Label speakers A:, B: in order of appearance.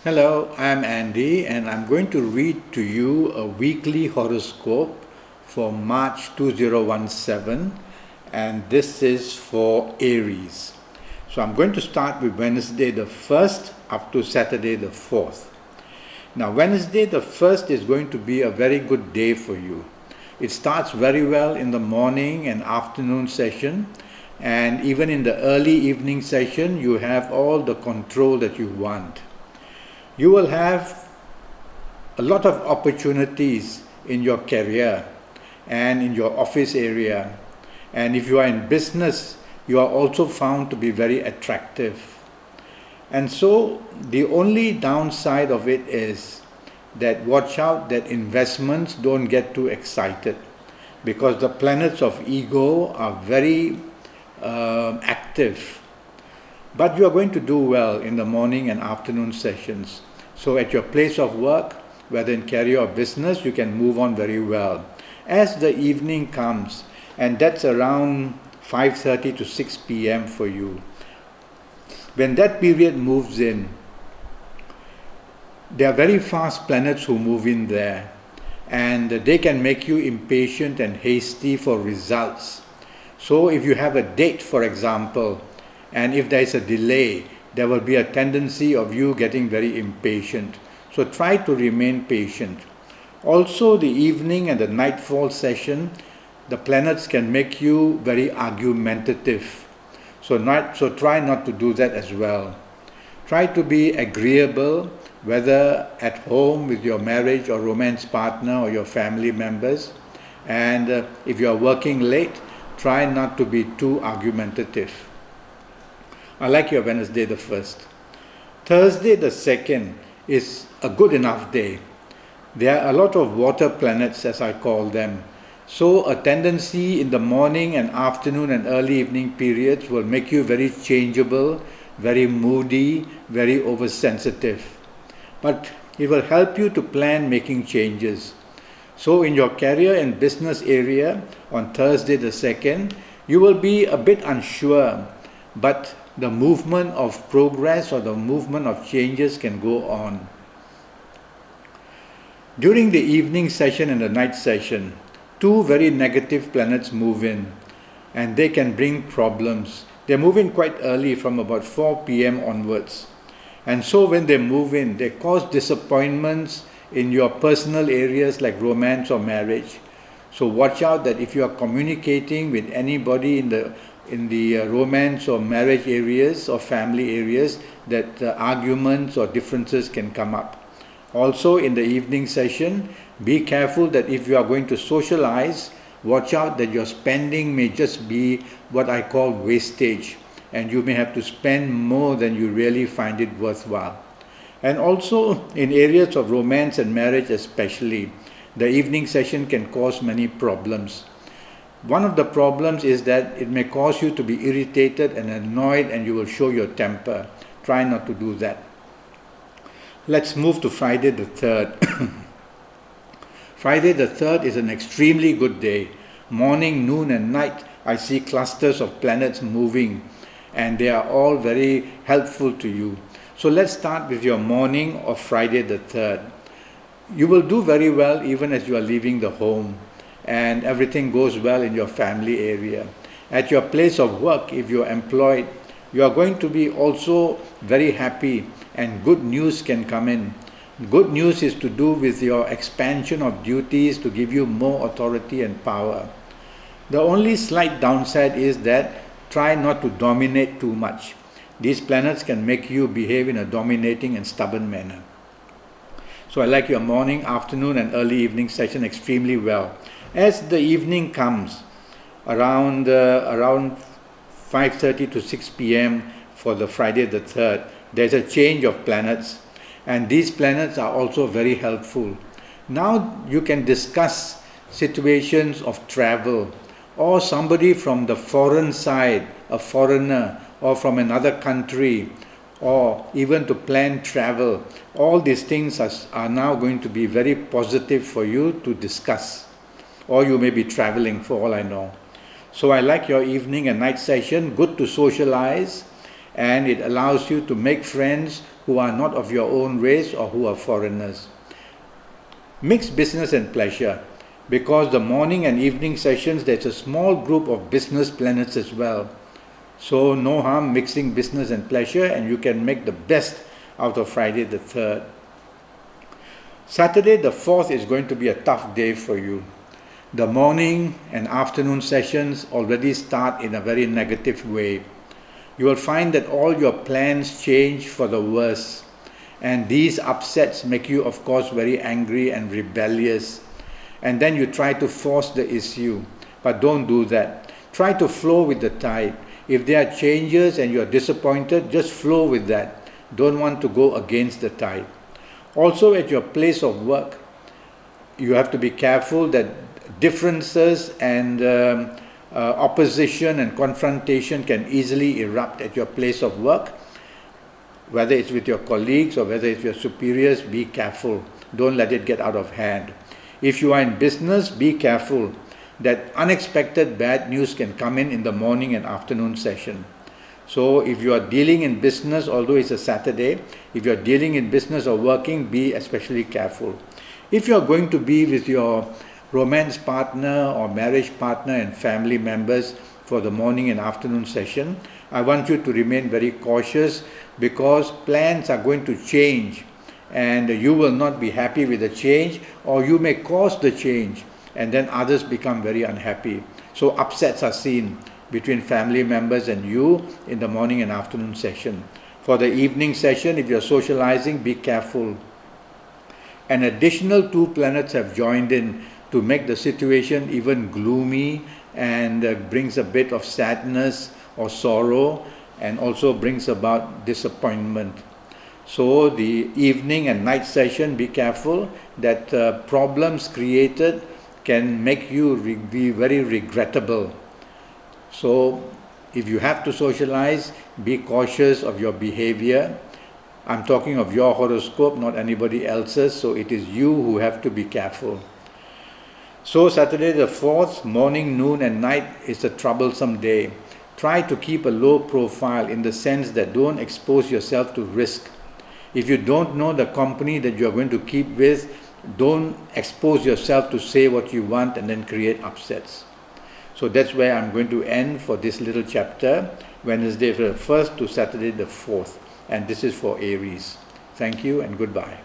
A: Hello, I'm Andy and I'm going to read to you a weekly horoscope for March 2017, and this is for Aries. So I'm going to start with Wednesday the 1st up to Saturday the 4th. Now, Wednesday the 1st is going to be a very good day for you. It starts very well in the morning and afternoon session, and even in the early evening session, you have all the control that you want. You will have a lot of opportunities in your career and in your office area. And if you are in business, you are also found to be very attractive. And so the only downside of it is that watch out that investments don't get too excited, because the planets of ego are very active. But you are going to do well in the morning and afternoon sessions. So at your place of work, whether in career or business, you can move on very well. As the evening comes, and that's around 5:30 to 6 p.m. for you, when that period moves in, there are very fast planets who move in there, and they can make you impatient and hasty for results. So if you have a date, for example, and if there is a delay, there will be a tendency of you getting very impatient. So try to remain patient. Also, the evening and the nightfall session, the planets can make you very argumentative. So try not to do that as well. Try to be agreeable, whether at home with your marriage or romance partner or your family members. And if you are working late, try not to be too argumentative. I like your Wednesday the 1st. Thursday the 2nd is a good enough day. There are a lot of water planets, as I call them. So a tendency in the morning and afternoon and early evening periods will make you very changeable, very moody, very oversensitive. But it will help you to plan making changes. So in your career and business area on Thursday the 2nd, you will be a bit unsure, but the movement of progress or the movement of changes can go on. During the evening session and the night session, two very negative planets move in, and they can bring problems. They move in quite early, from about 4 p.m. onwards. And so when they move in, they cause disappointments in your personal areas like romance or marriage. So watch out that if you are communicating with anybody in the romance or marriage areas or family areas, that arguments or differences can come up. Also in the evening session, be careful that if you are going to socialize, watch out that your spending may just be what I call wastage, and you may have to spend more than you really find it worthwhile. And also in areas of romance and marriage especially, the evening session can cause many problems. One of the problems is that it may cause you to be irritated and annoyed, and you will show your temper. Try not to do that. Let's move to Friday the 3rd. Friday the 3rd is an extremely good day. Morning, noon and night, I see clusters of planets moving, and they are all very helpful to you. So let's start with your morning of Friday the 3rd. You will do very well even as you are leaving the home, and everything goes well in your family area. At your place of work, if you are employed, you are going to be also very happy, and good news can come in. Good news is to do with your expansion of duties to give you more authority and power. The only slight downside is that try not to dominate too much. These planets can make you behave in a dominating and stubborn manner. So I like your morning, afternoon and early evening session extremely well. As the evening comes, around 5:30 to 6 p.m. for the Friday the 3rd, there's a change of planets, and these planets are also very helpful. Now you can discuss situations of travel, or somebody from the foreign side, a foreigner, or from another country, or even to plan travel. All these things are now going to be very positive for you to discuss. Or you may be traveling, for all I know. So I like your evening and night session, good to socialize, and it allows you to make friends who are not of your own race or who are foreigners. Mix business and pleasure. Because the morning and evening sessions, there's a small group of business planets as well. So no harm mixing business and pleasure, and you can make the best out of Friday the 3rd. Saturday the 4th is going to be a tough day for you. The morning and afternoon sessions already start in a very negative way. You will find that all your plans change for the worse. And these upsets make you, of course, very angry and rebellious. And then you try to force the issue. But don't do that. Try to flow with the tide. If there are changes and you're disappointed, just flow with that. Don't want to go against the tide. Also at your place of work, you have to be careful that differences and opposition and confrontation can easily erupt at your place of work. Whether it's with your colleagues or whether it's your superiors, be careful. Don't let it get out of hand. If you are in business, be careful that unexpected bad news can come in the morning and afternoon session. So if you are dealing in business, although it's a Saturday, if you are dealing in business or working, be especially careful. If you are going to be with your romance partner or marriage partner and family members for the morning and afternoon session, I want you to remain very cautious, because plans are going to change and you will not be happy with the change, or you may cause the change and then others become very unhappy. So upsets are seen between family members and you in the morning and afternoon session. For the evening session, if you're socializing, be careful. An additional 2 planets have joined in to make the situation even gloomy, and brings a bit of sadness or sorrow, and also brings about disappointment. So the evening and night session, be careful that problems created can make you be very regrettable. So if you have to socialize, be cautious of your behavior. I'm talking of your horoscope, not anybody else's, so it is you who have to be careful. So Saturday the 4th, morning, noon and night is a troublesome day. Try to keep a low profile, in the sense that don't expose yourself to risk. If you don't know the company that you're going to keep with, don't expose yourself to say what you want and then create upsets. So that's where I'm going to end for this little chapter, Wednesday the 1st to Saturday the 4th. And this is for Aries. Thank you and goodbye.